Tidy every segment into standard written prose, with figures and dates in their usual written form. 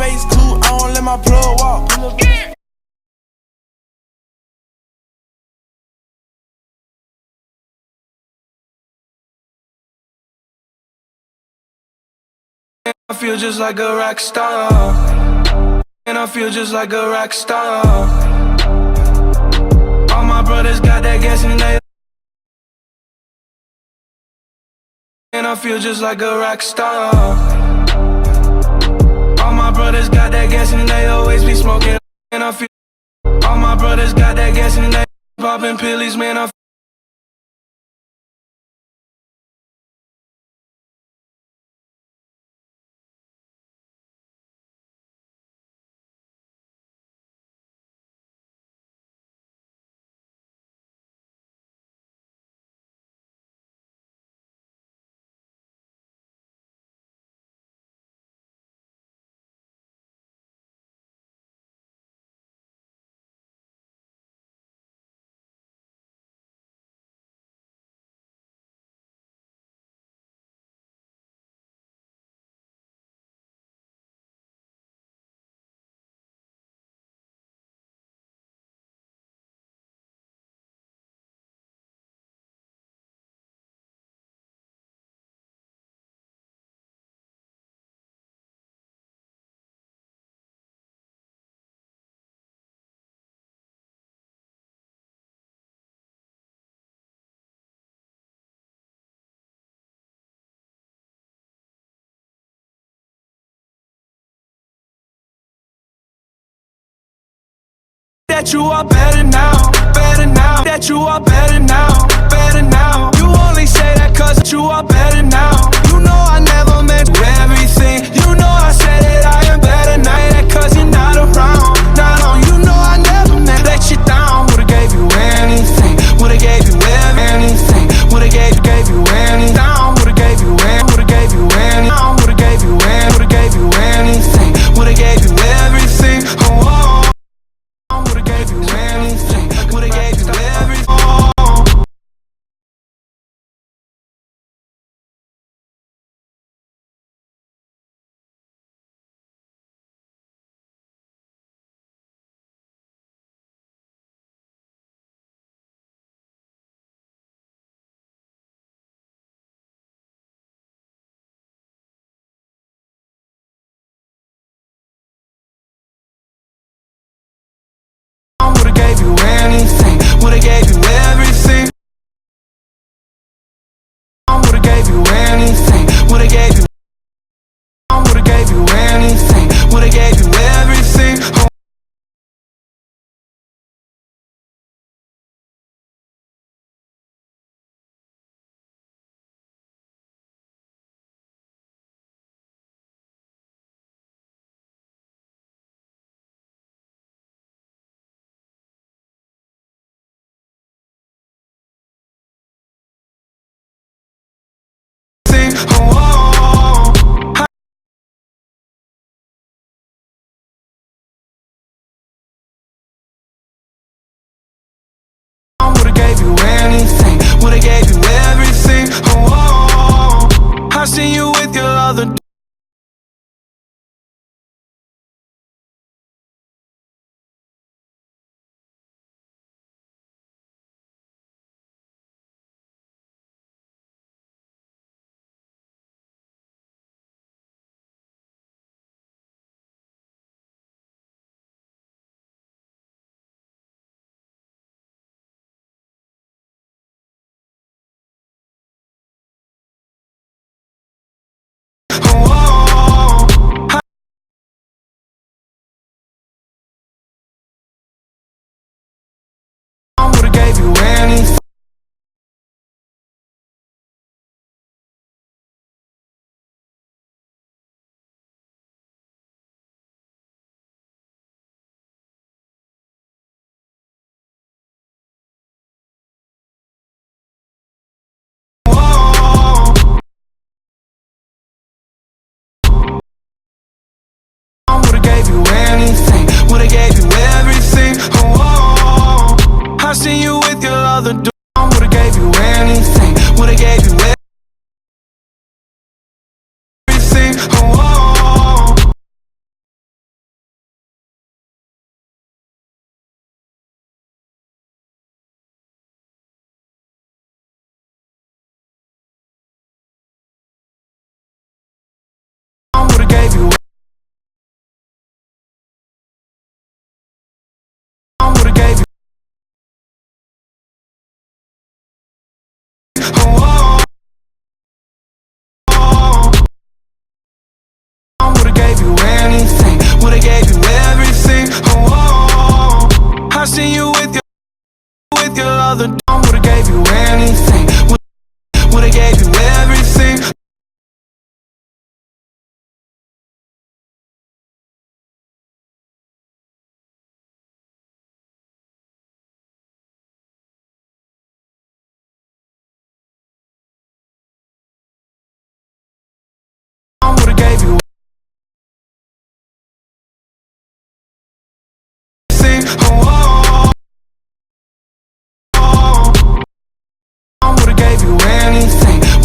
space too, I don't let my plug walk. I feel just like a rock star, and I feel just like a rock star. All my brothers got that gas and they, and I feel just like a rock star. All my brothers got that gas and they always be smoking. And I feel, all my brothers got that gas and they popping pillies, man. I that you are better now, better now. That you are better now, better now. You only say that cause you are better now. You know I never meant everything. You know I said that I am better now. That cause you're not around, not on. You know I never meant let you down. Would've gave you anything, would've gave you anything, would've gave you anything. Down, would've gave you anything, would've gave you anything, would've gave you anything, would've gave you anything, would've gave you everything. Oh, would've gave you anything, would've gave you everything.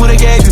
would've gave